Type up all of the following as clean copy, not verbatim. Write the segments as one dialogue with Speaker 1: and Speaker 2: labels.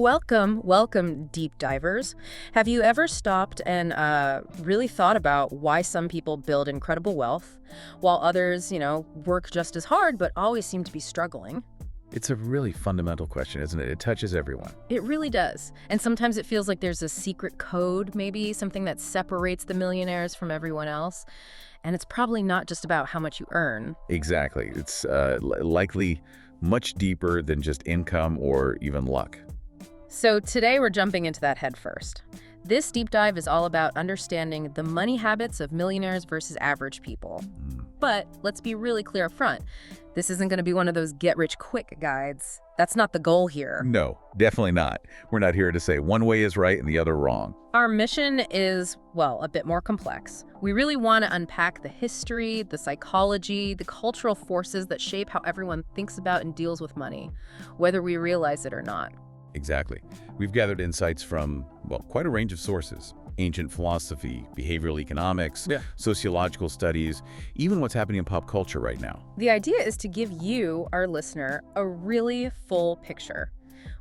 Speaker 1: Welcome, deep divers. Have you ever stopped and really thought about why some people build incredible wealth while others, work just as hard but always seem to be struggling?
Speaker 2: It's a really fundamental question, isn't it? It touches everyone.
Speaker 1: It really does. And sometimes it feels like there's a secret code, maybe something that separates the millionaires from everyone else. And it's probably not just about how much you earn.
Speaker 2: Exactly. It's likely much deeper than just income or even luck.
Speaker 1: So today we're jumping into that head first. This deep dive is all about understanding the money habits of millionaires versus average people. But let's be really clear up front. This isn't going to be one of those get-rich-quick guides. That's not the goal here.
Speaker 2: No, definitely not. We're not here to say one way is right and the other wrong.
Speaker 1: Our mission is, well, a bit more complex. We really want to unpack the history, the psychology, the cultural forces that shape how everyone thinks about and deals with money, whether we realize it or not.
Speaker 2: Exactly. We've gathered insights from, well, quite a range of sources. Ancient philosophy, behavioral economics, sociological studies, even what's happening in pop culture right now.
Speaker 1: The idea is to give you, our listener, a really full picture.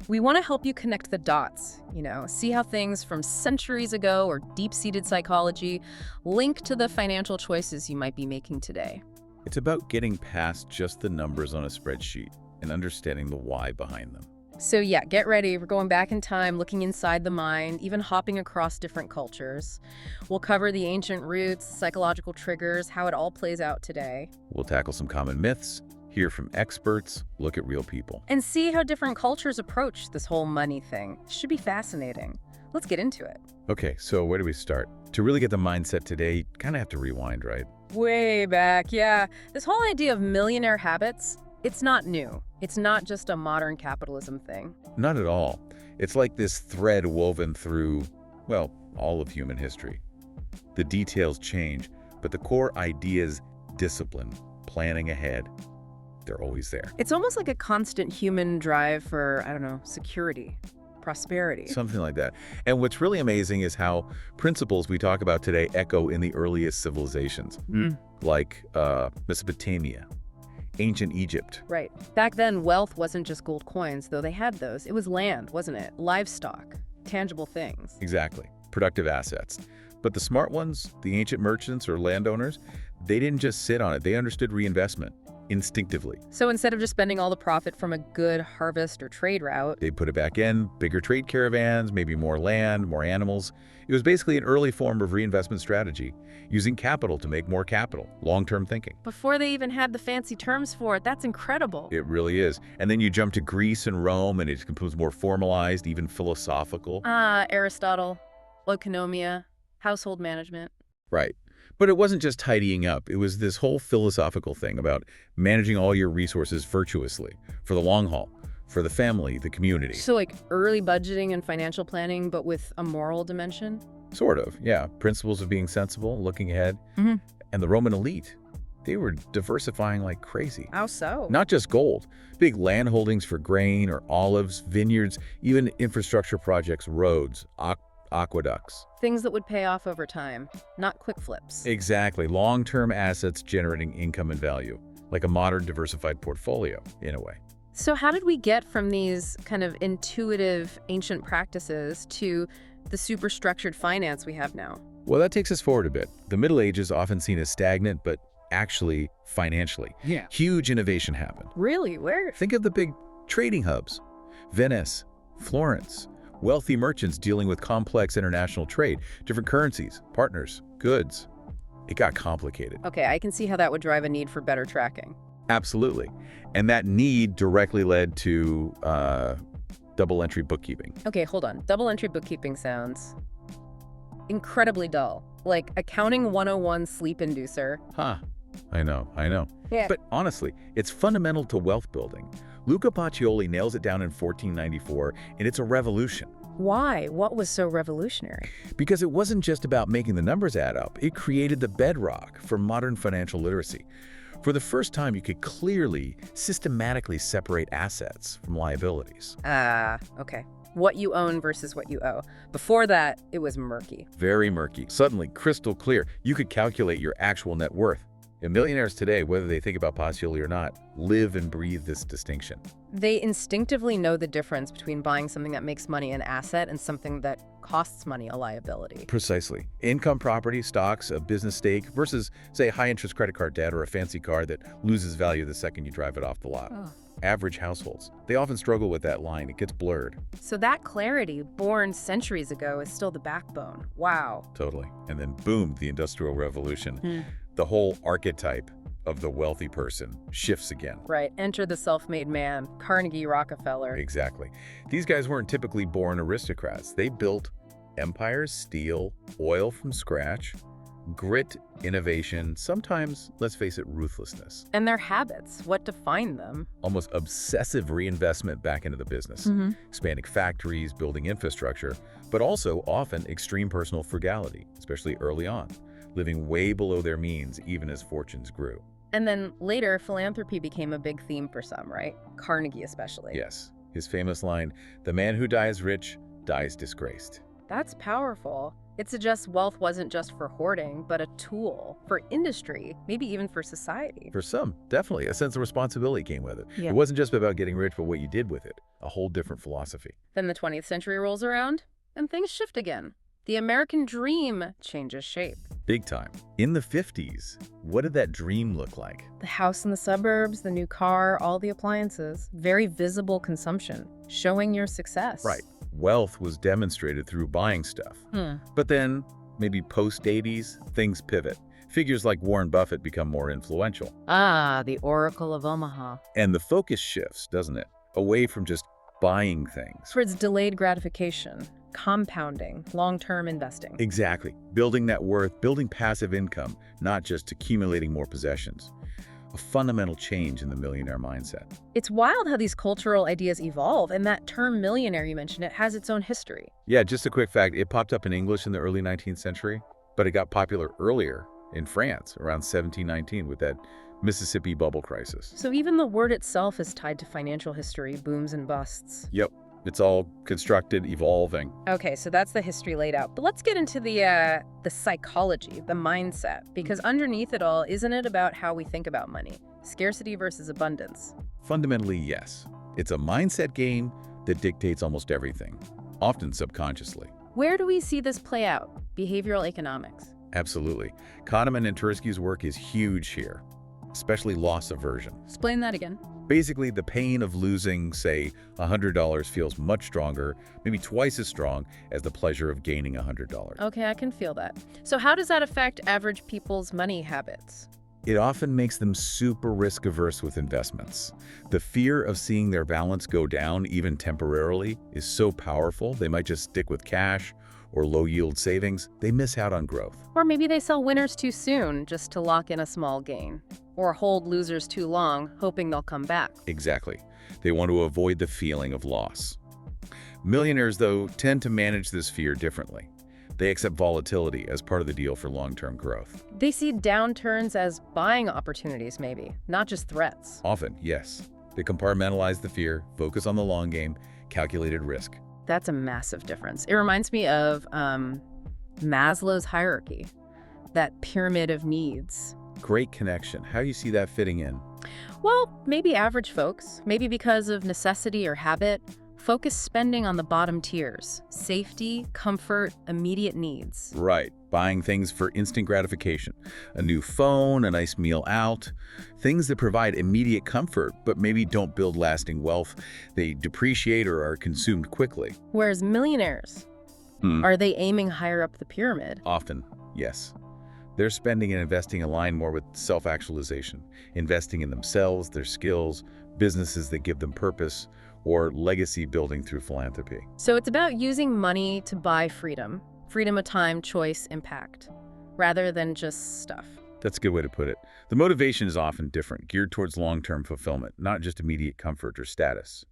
Speaker 1: We want to help you connect the dots, see how things from centuries ago or deep-seated psychology link to the financial choices you might be making today.
Speaker 2: It's about getting past just the numbers on a spreadsheet and understanding the why behind them.
Speaker 1: So yeah, get ready. We're going back in time, looking inside the mind, even hopping across different cultures. We'll cover the ancient roots, psychological triggers, how it all plays out today.
Speaker 2: We'll tackle some common myths, hear from experts, look at real people.
Speaker 1: And see how different cultures approach this whole money thing. Should be fascinating. Let's get into it.
Speaker 2: Okay, so where do we start? To really get the mindset today, you kind of have to rewind, right?
Speaker 1: Way back, yeah. This whole idea of millionaire habits, it's not new. It's not just a modern capitalism thing.
Speaker 2: Not at all. It's like this thread woven through, well, all of human history. The details change, but the core ideas, discipline, planning ahead, they're always there.
Speaker 1: It's almost like a constant human drive for, security, prosperity.
Speaker 2: Something like that. And what's really amazing is how principles we talk about today echo in the earliest civilizations, like Mesopotamia, ancient Egypt.
Speaker 1: Right. Back then, wealth wasn't just gold coins, though they had those. It was land, wasn't it? Livestock, tangible things.
Speaker 2: Exactly. Productive assets. But the smart ones, the ancient merchants or landowners, they didn't just sit on it. They understood reinvestment instinctively.
Speaker 1: So instead of just spending all the profit from a good harvest or trade route,
Speaker 2: they put it back in, bigger trade caravans, maybe more land, more animals. It was basically an early form of reinvestment strategy, using capital to make more capital, long-term thinking.
Speaker 1: Before they even had the fancy terms for it. That's incredible.
Speaker 2: It really is. And then you jump to Greece and Rome, and it becomes more formalized, even philosophical.
Speaker 1: Aristotle, oikonomia, household management.
Speaker 2: Right. But it wasn't just tidying up. It was this whole philosophical thing about managing all your resources virtuously, for the long haul, for the family, the community.
Speaker 1: So like early budgeting and financial planning, but with a moral dimension?
Speaker 2: Sort of, yeah. Principles of being sensible, looking ahead. And the Roman elite, they were diversifying like crazy.
Speaker 1: How so?
Speaker 2: Not just gold. Big land holdings for grain or olives, vineyards, even infrastructure projects, roads, aqueducts.
Speaker 1: Things that would pay off over time, not quick flips.
Speaker 2: Exactly. Long-term assets generating income and value, like a modern diversified portfolio, in a way.
Speaker 1: So how did we get from these kind of intuitive ancient practices to the superstructured finance we have now?
Speaker 2: Well, that takes us forward a bit. The Middle Ages often seen as stagnant, but actually financially. Huge innovation happened.
Speaker 1: Really? Where?
Speaker 2: Think of the big trading hubs. Venice, Florence. Wealthy merchants dealing with complex international trade, different currencies, partners, goods. It got complicated.
Speaker 1: Okay, I can see how that would drive a need for better tracking.
Speaker 2: Absolutely. And that need directly led to double-entry bookkeeping.
Speaker 1: Okay, hold on. Double-entry bookkeeping sounds incredibly dull. Like accounting 101 sleep inducer.
Speaker 2: I know.
Speaker 1: Yeah.
Speaker 2: But honestly, it's fundamental to wealth building. Luca Pacioli nails it down in 1494, and it's a revolution.
Speaker 1: Why? What was so revolutionary?
Speaker 2: Because it wasn't just about making the numbers add up. It created the bedrock for modern financial literacy. For the first time, you could clearly, systematically separate assets from liabilities.
Speaker 1: Okay. What you own versus what you owe. Before that, it was murky.
Speaker 2: Very murky. Suddenly, crystal clear. You could calculate your actual net worth. And millionaires today, whether they think about postulate or not, live and breathe this distinction.
Speaker 1: They instinctively know the difference between buying something that makes money an asset and something that costs money a liability.
Speaker 2: Precisely. Income property, stocks, a business stake versus, say, high-interest credit card debt or a fancy car that loses value the second you drive it off the lot.
Speaker 1: Oh.
Speaker 2: Average households, they often struggle with that line. It gets blurred.
Speaker 1: So that clarity, born centuries ago, is still the backbone. Wow.
Speaker 2: Totally. And then boom, the Industrial Revolution. The whole archetype of the wealthy person shifts again.
Speaker 1: Right. Enter the self-made man, Carnegie, Rockefeller.
Speaker 2: Exactly. These guys weren't typically born aristocrats. They built empires, steel, oil from scratch, grit, innovation, sometimes, let's face it, ruthlessness.
Speaker 1: And their habits, what defined them?
Speaker 2: Almost obsessive reinvestment back into the business, expanding factories, building infrastructure, but also often extreme personal frugality, especially early on, living way below their means even as fortunes grew.
Speaker 1: And then later, philanthropy became a big theme for some, right? Carnegie especially.
Speaker 2: Yes, his famous line, "The man who dies rich dies disgraced."
Speaker 1: That's powerful. It suggests wealth wasn't just for hoarding, but a tool for industry, maybe even for society.
Speaker 2: For some, definitely, a sense of responsibility came with it.
Speaker 1: Yeah.
Speaker 2: It wasn't just about getting rich, but what you did with it. A whole different philosophy.
Speaker 1: Then the 20th century rolls around, and things shift again. The American dream changes shape.
Speaker 2: Big time. In the 50s, what did that dream look like?
Speaker 1: The house in the suburbs, the new car, all the appliances. Very visible consumption, showing your success.
Speaker 2: Right. Wealth was demonstrated through buying stuff. But then, maybe post-80s, things pivot. Figures like Warren Buffett become more influential.
Speaker 1: Ah, the Oracle of Omaha.
Speaker 2: And the focus shifts, doesn't it? Away from just buying things.
Speaker 1: Towards delayed gratification, compounding, long-term investing.
Speaker 2: Exactly. Building net worth, building passive income, not just accumulating more possessions. A fundamental change in the millionaire mindset.
Speaker 1: It's wild how these cultural ideas evolve, and that term millionaire you mentioned, it has its own history.
Speaker 2: Yeah, just a quick fact, it popped up in English in the early 19th century, but it got popular earlier in France around 1719 with that Mississippi bubble crisis.
Speaker 1: So even the word itself is tied to financial history, booms and busts.
Speaker 2: Yep, it's all constructed, evolving.
Speaker 1: Okay, so that's the history laid out. But let's get into the psychology, the mindset, because underneath it all, isn't it about how we think about money? Scarcity versus abundance.
Speaker 2: Fundamentally, yes. It's a mindset game that dictates almost everything, often subconsciously.
Speaker 1: Where do we see this play out? Behavioral economics.
Speaker 2: Absolutely. Kahneman and Tversky's work is huge here, especially loss aversion.
Speaker 1: Explain that again.
Speaker 2: Basically, the pain of losing, say, $100 feels much stronger, maybe twice as strong as the pleasure of gaining $100.
Speaker 1: Okay, I can feel that. So how does that affect average people's money habits?
Speaker 2: It often makes them super risk-averse with investments. The fear of seeing their balance go down, even temporarily, is so powerful, they might just stick with cash or low-yield savings. They miss out on growth.
Speaker 1: Or maybe they sell winners too soon just to lock in a small gain. Or hold losers too long, hoping they'll come back.
Speaker 2: Exactly. They want to avoid the feeling of loss. Millionaires, though, tend to manage this fear differently. They accept volatility as part of the deal for long-term growth.
Speaker 1: They see downturns as buying opportunities, maybe, not just threats.
Speaker 2: Often, yes. They compartmentalize the fear, focus on the long game, calculated risk.
Speaker 1: That's a massive difference. It reminds me of Maslow's hierarchy, that pyramid of needs.
Speaker 2: Great connection. How do you see that fitting in?
Speaker 1: Well, maybe average folks, maybe because of necessity or habit, focus spending on the bottom tiers. Safety, comfort, immediate needs.
Speaker 2: Right. Buying things for instant gratification. A new phone, a nice meal out. Things that provide immediate comfort, but maybe don't build lasting wealth. They depreciate or are consumed quickly.
Speaker 1: Whereas millionaires, are they aiming higher up the pyramid?
Speaker 2: Often, yes. Their spending and investing align more with self-actualization, investing in themselves, their skills, businesses that give them purpose, or legacy building through philanthropy.
Speaker 1: So it's about using money to buy freedom. Freedom of time, choice, impact, rather than just stuff.
Speaker 2: That's a good way to put it. The motivation is often different, geared towards long-term fulfillment, not just immediate comfort or status.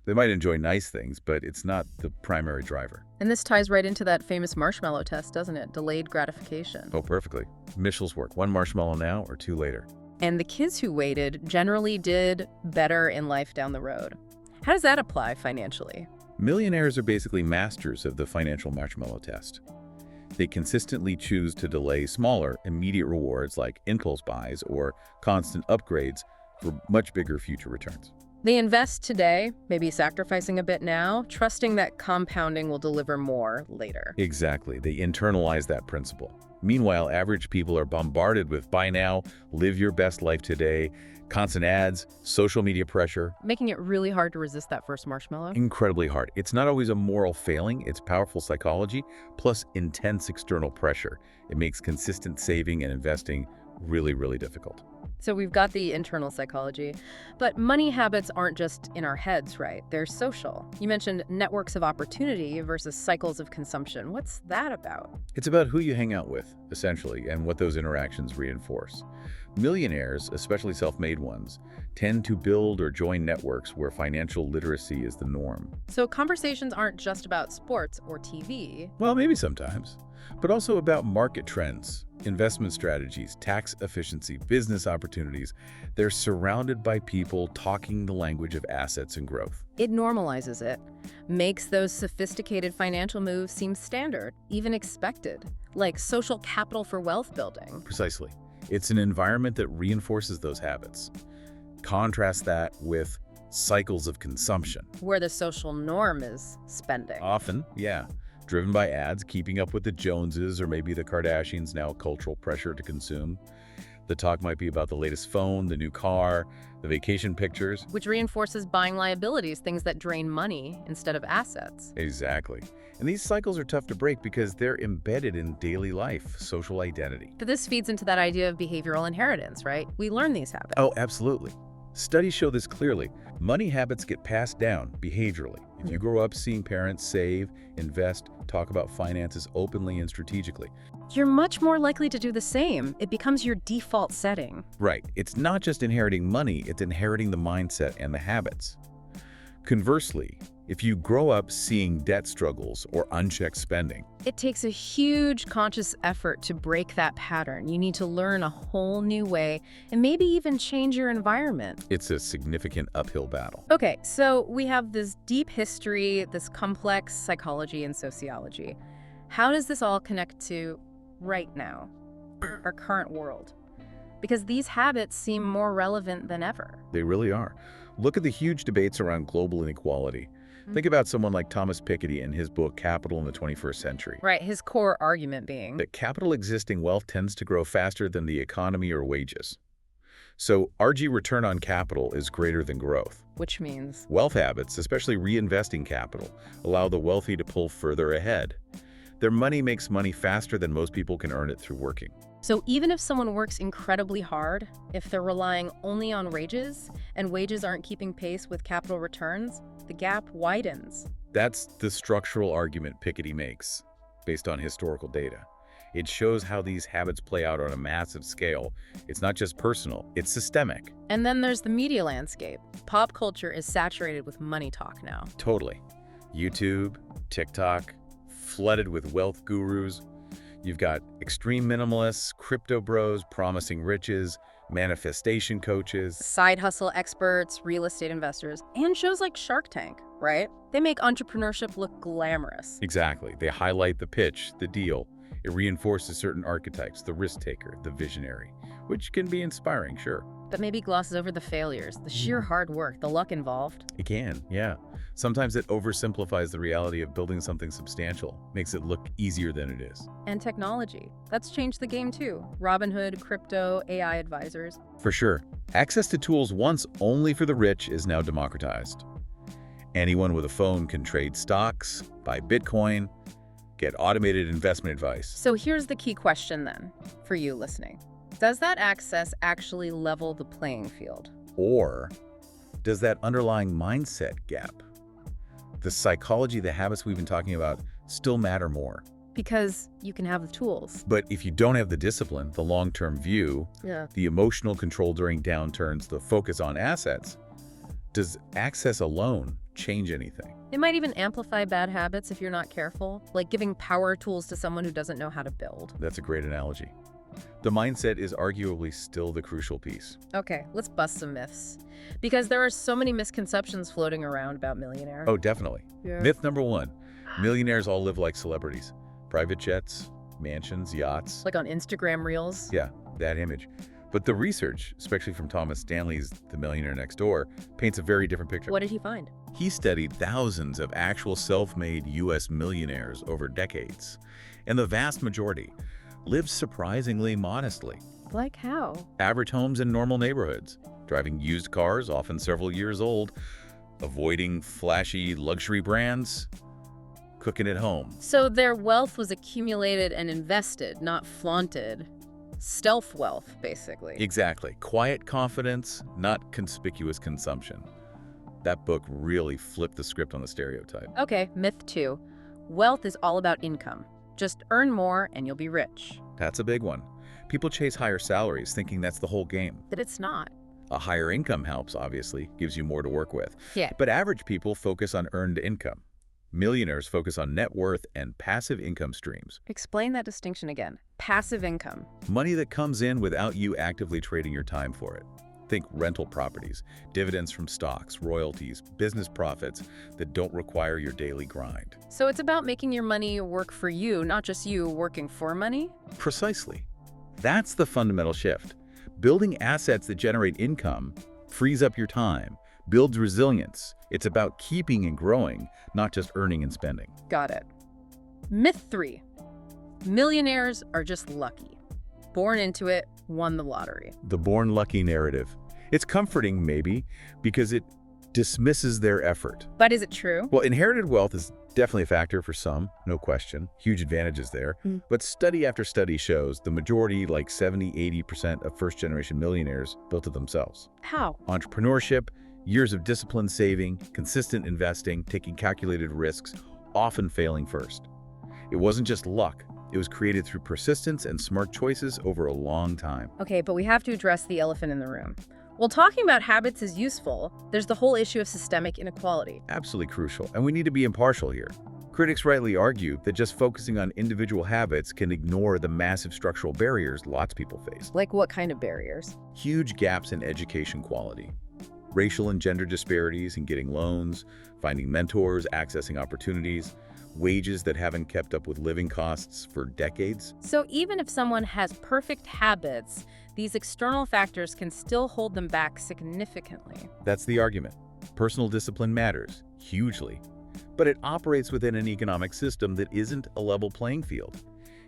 Speaker 2: They might enjoy nice things, but it's not the primary driver.
Speaker 1: And this ties right into that famous marshmallow test, doesn't it? Delayed gratification.
Speaker 2: Oh, perfectly. Michel's work. 1 marshmallow now or 2 later.
Speaker 1: And the kids who waited generally did better in life down the road. How does that apply financially?
Speaker 2: Millionaires are basically masters of the financial marshmallow test. They consistently choose to delay smaller, immediate rewards like impulse buys or constant upgrades for much bigger future returns.
Speaker 1: They invest today, maybe sacrificing a bit now, trusting that compounding will deliver more later.
Speaker 2: Exactly. They internalize that principle. Meanwhile, average people are bombarded with buy now, live your best life today, constant ads, social media pressure.
Speaker 1: Making it really hard to resist that first marshmallow.
Speaker 2: Incredibly hard. It's not always a moral failing, it's powerful psychology plus intense external pressure. It makes consistent saving and investing really, really difficult.
Speaker 1: So we've got the internal psychology, but money habits aren't just in our heads, right? They're social. You mentioned networks of opportunity versus cycles of consumption. What's that about?
Speaker 2: It's about who you hang out with, essentially, and what those interactions reinforce. Millionaires, especially self-made ones, tend to build or join networks where financial literacy is the norm.
Speaker 1: So conversations aren't just about sports or TV.
Speaker 2: Well, maybe sometimes, but also about market trends, investment strategies, tax efficiency, business opportunities. They're surrounded by people talking the language of assets and growth.
Speaker 1: It normalizes it, makes those sophisticated financial moves seem standard, even expected, like social capital for wealth building.
Speaker 2: Precisely. It's an environment that reinforces those habits. Contrast that with cycles of consumption.
Speaker 1: Where the social norm is spending.
Speaker 2: Often, yeah, driven by ads, keeping up with the Joneses or maybe the Kardashians, now cultural pressure to consume. The talk might be about the latest phone, the new car, the vacation pictures.
Speaker 1: Which reinforces buying liabilities, things that drain money instead of assets.
Speaker 2: Exactly. And these cycles are tough to break because they're embedded in daily life, social identity.
Speaker 1: But this feeds into that idea of behavioral inheritance, right? We learn these habits.
Speaker 2: Oh, absolutely. Studies show this clearly. Money habits get passed down behaviorally. If you grow up seeing parents save, invest, talk about finances openly and strategically.
Speaker 1: You're much more likely to do the same. It becomes your default setting.
Speaker 2: Right. It's not just inheriting money, it's inheriting the mindset and the habits. Conversely, if you grow up seeing debt struggles or unchecked spending,
Speaker 1: it takes a huge conscious effort to break that pattern. You need to learn a whole new way and maybe even change your environment.
Speaker 2: It's a significant uphill battle.
Speaker 1: Okay, so we have this deep history, this complex psychology and sociology. How does this all connect to right now, our current world? Because these habits seem more relevant than ever.
Speaker 2: They really are. Look at the huge debates around global inequality. Think about someone like Thomas Piketty in his book, Capital in the 21st Century.
Speaker 1: Right, his core argument being
Speaker 2: that capital existing wealth tends to grow faster than the economy or wages. So RG return on capital is greater than growth.
Speaker 1: Which means
Speaker 2: wealth habits, especially reinvesting capital, allow the wealthy to pull further ahead. Their money makes money faster than most people can earn it through working.
Speaker 1: So even if someone works incredibly hard, if they're relying only on wages and wages aren't keeping pace with capital returns, the gap widens.
Speaker 2: That's the structural argument Piketty makes, based on historical data. It shows how these habits play out on a massive scale. It's not just personal, it's systemic.
Speaker 1: And then there's the media landscape. Pop culture is saturated with money talk now.
Speaker 2: Totally. YouTube, TikTok, flooded with wealth gurus. You've got extreme minimalists, crypto bros, promising riches, manifestation coaches,
Speaker 1: side hustle experts, real estate investors, and shows like Shark Tank, right? They make entrepreneurship look glamorous.
Speaker 2: Exactly. They highlight the pitch, the deal. It reinforces certain archetypes, the risk taker, the visionary, which can be inspiring, sure.
Speaker 1: But maybe glosses over the failures, the sheer hard work, the luck involved.
Speaker 2: It can, yeah. Sometimes it oversimplifies the reality of building something substantial, makes it look easier than it is.
Speaker 1: And technology. That's changed the game too. Robinhood, crypto, AI advisors.
Speaker 2: For sure. Access to tools once only for the rich is now democratized. Anyone with a phone can trade stocks, buy Bitcoin, get automated investment advice.
Speaker 1: So here's the key question then, for you listening. Does that access actually level the playing field?
Speaker 2: Or does that underlying mindset gap, the psychology, the habits we've been talking about, still matter more?
Speaker 1: Because you can have the tools.
Speaker 2: But if you don't have the discipline, the long-term view, the emotional control during downturns, the focus on assets, does access alone change anything?
Speaker 1: It might even amplify bad habits if you're not careful, like giving power tools to someone who doesn't know how to build.
Speaker 2: That's a great analogy. The mindset is arguably still the crucial piece.
Speaker 1: Okay, let's bust some myths. Because there are so many misconceptions floating around about Millionaire.
Speaker 2: Oh, definitely. Myth number one, millionaires all live like celebrities. Private jets, mansions, yachts.
Speaker 1: Like on Instagram Reels?
Speaker 2: Yeah, that image. But the research, especially from Thomas Stanley's The Millionaire Next Door, paints a very different picture.
Speaker 1: What did he find?
Speaker 2: He studied thousands of actual self-made U.S. millionaires over decades, and the vast majority lived surprisingly modestly.
Speaker 1: Like how?
Speaker 2: Average homes in normal neighborhoods, driving used cars, often several years old, avoiding flashy luxury brands, cooking at home.
Speaker 1: So their wealth was accumulated and invested, not flaunted. Stealth wealth, basically.
Speaker 2: Exactly. Quiet confidence, not conspicuous consumption. That book really flipped the script on the stereotype.
Speaker 1: Okay, myth 2. Wealth is all about income. Just earn more and you'll be rich.
Speaker 2: That's a big one. People chase higher salaries thinking that's the whole game.
Speaker 1: But it's not.
Speaker 2: A higher income helps, obviously, gives you more to work with.
Speaker 1: Yeah.
Speaker 2: But average people focus on earned income. Millionaires focus on net worth and passive income streams.
Speaker 1: Explain that distinction again. Passive income.
Speaker 2: Money that comes in without you actively trading your time for it. Think rental properties, dividends from stocks, royalties, business profits that don't require your daily grind.
Speaker 1: So it's about making your money work for you, not just you working for money?
Speaker 2: Precisely. That's the fundamental shift. Building assets that generate income frees up your time, builds resilience. It's about keeping and growing, not just earning and spending.
Speaker 1: Got it. Myth 3. Millionaires are just lucky. Born into it, won the lottery.
Speaker 2: The born lucky narrative. It's comforting, maybe, because it dismisses their effort.
Speaker 1: But is it true?
Speaker 2: Well, inherited wealth is definitely a factor for some, no question. Huge advantages there. But study after study shows the majority, like 70–80% of first-generation millionaires, built it themselves.
Speaker 1: How?
Speaker 2: Entrepreneurship, years of disciplined saving, consistent investing, taking calculated risks, often failing first. It wasn't just luck. It was created through persistence and smart choices over a long time.
Speaker 1: Okay, but we have to address the elephant in the room. While talking about habits is useful, there's the whole issue of systemic inequality.
Speaker 2: Absolutely crucial, and we need to be impartial here. Critics rightly argue that just focusing on individual habits can ignore the massive structural barriers lots of people face.
Speaker 1: Like what kind of barriers?
Speaker 2: Huge gaps in education quality, racial and gender disparities in getting loans, finding mentors, accessing opportunities, wages that haven't kept up with living costs for decades.
Speaker 1: So even if someone has perfect habits, these external factors can still hold them back significantly.
Speaker 2: That's the argument. Personal discipline matters, hugely. But it operates within an economic system that isn't a level playing field.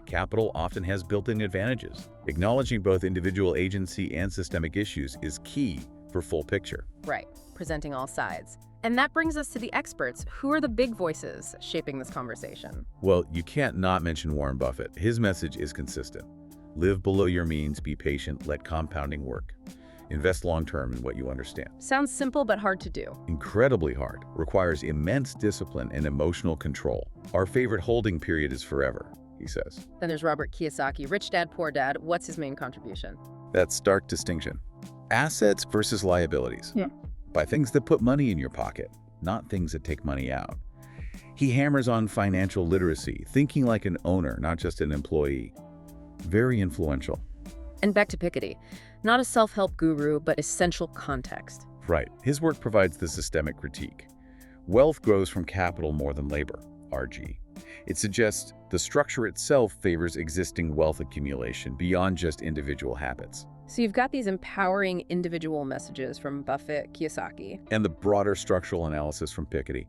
Speaker 2: Capital often has built-in advantages. Acknowledging both individual agency and systemic issues is key for full picture.
Speaker 1: Right, presenting all sides. And that brings us to the experts. Who are the big voices shaping this conversation?
Speaker 2: Well, you can't not mention Warren Buffett. His message is consistent. Live below your means, be patient, let compounding work. Invest long-term in what you understand.
Speaker 1: Sounds simple but hard to do.
Speaker 2: Incredibly hard, requires immense discipline and emotional control. Our favorite holding period is forever, he says.
Speaker 1: Then there's Robert Kiyosaki, Rich Dad, Poor Dad. What's his main contribution?
Speaker 2: That stark distinction. Assets versus liabilities.
Speaker 1: Yeah.
Speaker 2: Buy things that put money in your pocket, not things that take money out. He hammers on financial literacy, thinking like an owner, not just an employee. Very influential.
Speaker 1: And back to Piketty. Not a self-help guru, but essential context.
Speaker 2: Right. His work provides the systemic critique. Wealth grows from capital more than labor, RG. It suggests the structure itself favors existing wealth accumulation beyond just individual habits.
Speaker 1: So you've got these empowering individual messages from Buffett, Kiyosaki.
Speaker 2: And the broader structural analysis from Piketty.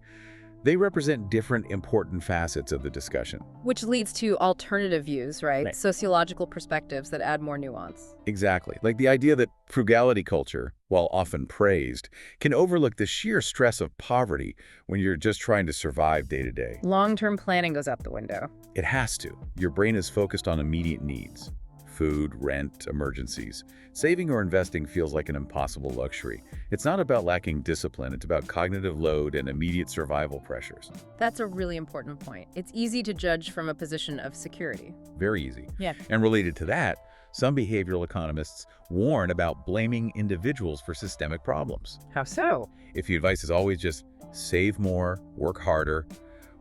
Speaker 2: They represent different important facets of the discussion.
Speaker 1: Which leads to alternative views, right?
Speaker 2: Right.
Speaker 1: Sociological perspectives that add more nuance.
Speaker 2: Exactly. Like the idea that frugality culture, while often praised, can overlook the sheer stress of poverty when you're just trying to survive day to day.
Speaker 1: Long-term planning goes out the window.
Speaker 2: It has to. Your brain is focused on immediate needs. Food, rent, emergencies. Saving or investing feels like an impossible luxury. It's not about lacking discipline, it's about cognitive load and immediate survival pressures.
Speaker 1: That's a really important point. It's easy to judge from a position of security.
Speaker 2: Very easy.
Speaker 1: Yeah.
Speaker 2: And related to that, some behavioral economists warn about blaming individuals for systemic problems.
Speaker 1: How so?
Speaker 2: If the advice is always just save more, work harder,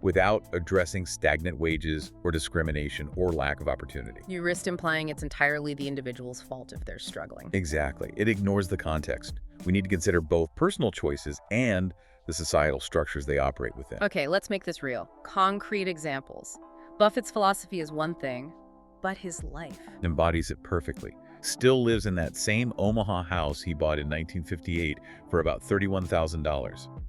Speaker 2: without addressing stagnant wages or discrimination or lack of opportunity.
Speaker 1: You risk implying it's entirely the individual's fault if they're struggling.
Speaker 2: Exactly. It ignores the context. We need to consider both personal choices and the societal structures they operate within.
Speaker 1: Okay, let's make this real. Concrete examples. Buffett's philosophy is one thing. but his life.
Speaker 2: Embodies it perfectly. Still lives in that same Omaha house he bought in 1958 for about $31,000.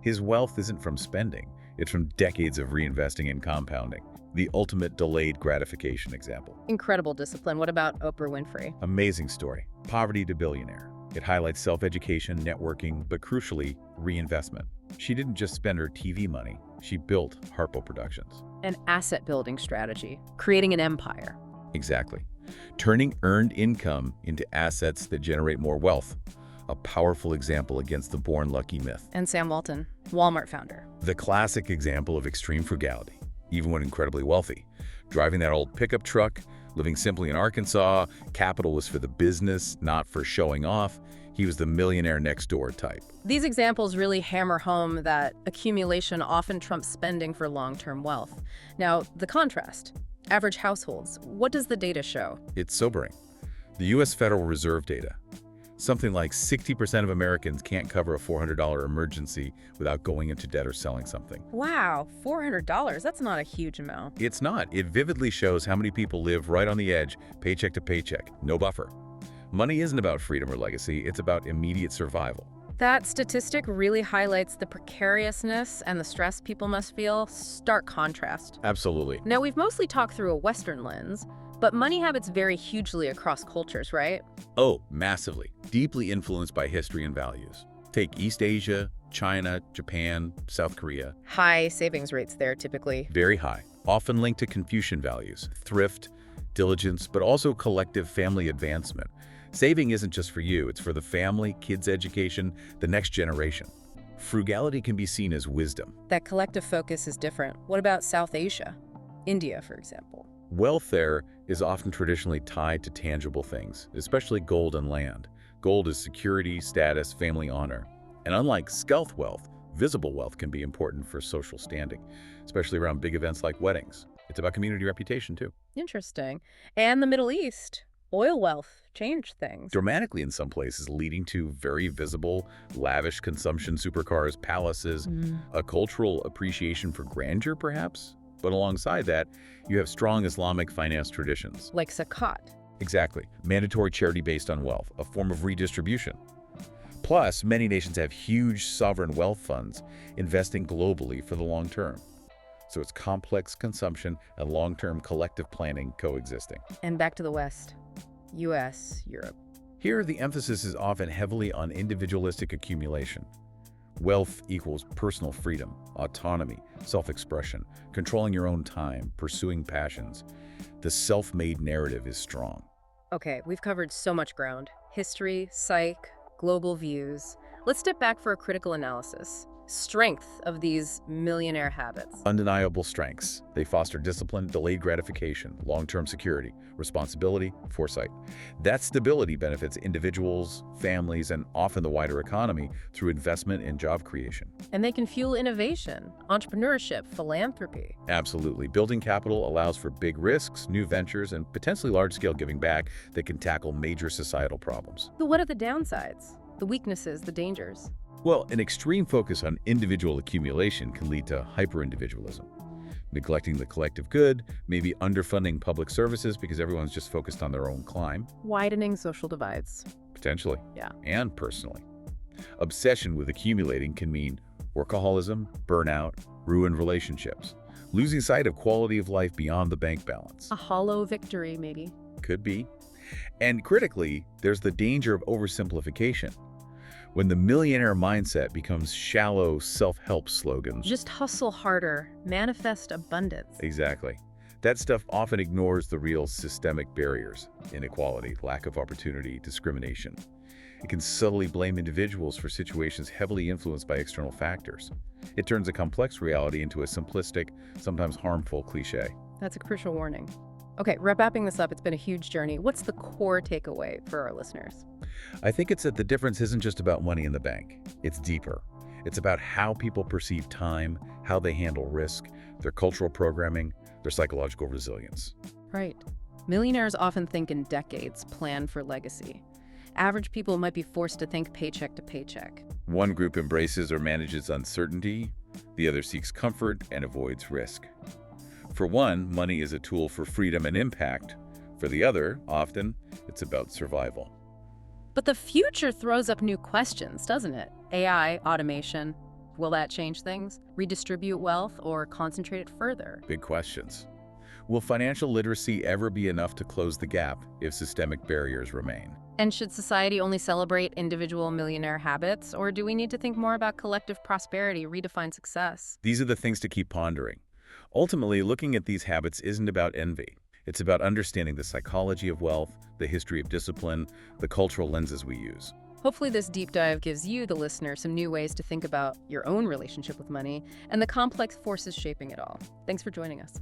Speaker 2: His wealth isn't from spending, it's from decades of reinvesting and compounding. The ultimate delayed gratification example.
Speaker 1: Incredible discipline. What about Oprah Winfrey?
Speaker 2: Amazing story. Poverty to billionaire. It highlights self-education, networking, but crucially, reinvestment. She didn't just spend her TV money, she built Harpo Productions.
Speaker 1: An asset-building strategy, creating an empire.
Speaker 2: Exactly. Turning earned income into assets that generate more wealth. A powerful example against the born lucky myth.
Speaker 1: And Sam Walton, Walmart founder.
Speaker 2: The classic example of extreme frugality, even when incredibly wealthy. Driving that old pickup truck, living simply in Arkansas, capital was for the business, not for showing off. He was the millionaire next door type.
Speaker 1: These examples really hammer home that accumulation often trumps spending for long-term wealth. Now, the contrast. Average households. What does the data show?
Speaker 2: It's sobering. The U.S. Federal Reserve data. Something like 60% of Americans can't cover a $400 emergency without going into debt or selling something.
Speaker 1: Wow, $400. That's not a huge amount.
Speaker 2: It's not. It vividly shows how many people live right on the edge, paycheck to paycheck, no buffer. Money isn't about freedom or legacy, it's about immediate survival.
Speaker 1: That statistic really highlights the precariousness and the stress people must feel. Stark contrast.
Speaker 2: Absolutely.
Speaker 1: Now, we've mostly talked through a Western lens, but money habits vary hugely across cultures, right?
Speaker 2: Oh, massively. Deeply influenced by history and values. Take East Asia, China, Japan, South Korea.
Speaker 1: High savings rates there, typically.
Speaker 2: Very high. Often linked to Confucian values, thrift, diligence, but also collective family advancement. Saving isn't just for you, it's for the family, kids' education, the next generation. Frugality can be seen as wisdom.
Speaker 1: That collective focus is different. What about South Asia? India, for example.
Speaker 2: Wealth there is often traditionally tied to tangible things, especially gold and land. Gold is security, status, family honor. And unlike stealth wealth, visible wealth can be important for social standing, especially around big events like weddings. It's about community reputation, too.
Speaker 1: Interesting. And the Middle East. Oil wealth changed things.
Speaker 2: Dramatically in some places, leading to very visible, lavish consumption, supercars, palaces, a cultural appreciation for grandeur, perhaps? But alongside that, you have strong Islamic finance traditions.
Speaker 1: Like zakat.
Speaker 2: Exactly. Mandatory charity based on wealth, a form of redistribution. Plus, many nations have huge sovereign wealth funds investing globally for the long term. So it's complex consumption and long-term collective planning coexisting.
Speaker 1: And back to the West. US, Europe.
Speaker 2: Here, the emphasis is often heavily on individualistic accumulation. Wealth equals personal freedom, autonomy, self-expression, controlling your own time, pursuing passions. The self-made narrative is strong.
Speaker 1: Okay, we've covered so much ground. History, psych, global views. Let's step back for a critical analysis. Strength of these millionaire habits.
Speaker 2: Undeniable strengths. They foster discipline, delayed gratification, long-term security, responsibility, foresight. That stability benefits individuals, families, and often the wider economy through investment and job creation.
Speaker 1: And they can fuel innovation, entrepreneurship, philanthropy.
Speaker 2: Absolutely. Building capital allows for big risks, new ventures, and potentially large-scale giving back that can tackle major societal problems.
Speaker 1: But what are the downsides? The weaknesses, the dangers?
Speaker 2: Well, an extreme focus on individual accumulation can lead to hyper-individualism. Neglecting the collective good, maybe underfunding public services because everyone's just focused on their own climb.
Speaker 1: Widening social divides.
Speaker 2: Potentially.
Speaker 1: Yeah.
Speaker 2: And personally. Obsession with accumulating can mean workaholism, burnout, ruined relationships, losing sight of quality of life beyond the bank balance.
Speaker 1: A hollow victory, maybe.
Speaker 2: Could be. And critically, there's the danger of oversimplification. When the millionaire mindset becomes shallow self-help slogans.
Speaker 1: Just hustle harder, manifest abundance.
Speaker 2: Exactly. That stuff often ignores the real systemic barriers, inequality, lack of opportunity, discrimination. It can subtly blame individuals for situations heavily influenced by external factors. It turns a complex reality into a simplistic, sometimes harmful cliche.
Speaker 1: That's a crucial warning. Okay, wrapping this up, it's been a huge journey. What's the core takeaway for our listeners?
Speaker 2: I think it's that the difference isn't just about money in the bank. It's deeper. It's about how people perceive time, how they handle risk, their cultural programming, their psychological resilience.
Speaker 1: Right. Millionaires often think in decades, plan for legacy. Average people might be forced to think paycheck to paycheck.
Speaker 2: One group embraces or manages uncertainty, the other seeks comfort and avoids risk. For one, money is a tool for freedom and impact. For the other, often, it's about survival.
Speaker 1: But the future throws up new questions, doesn't it? AI, automation, will that change things? Redistribute wealth or concentrate it further?
Speaker 2: Big questions. Will financial literacy ever be enough to close the gap if systemic barriers remain?
Speaker 1: And should society only celebrate individual millionaire habits, or do we need to think more about collective prosperity, redefine success?
Speaker 2: These are the things to keep pondering. Ultimately, looking at these habits isn't about envy. It's about understanding the psychology of wealth, the history of discipline, the cultural lenses we use.
Speaker 1: Hopefully this deep dive gives you, the listener, some new ways to think about your own relationship with money and the complex forces shaping it all. Thanks for joining us.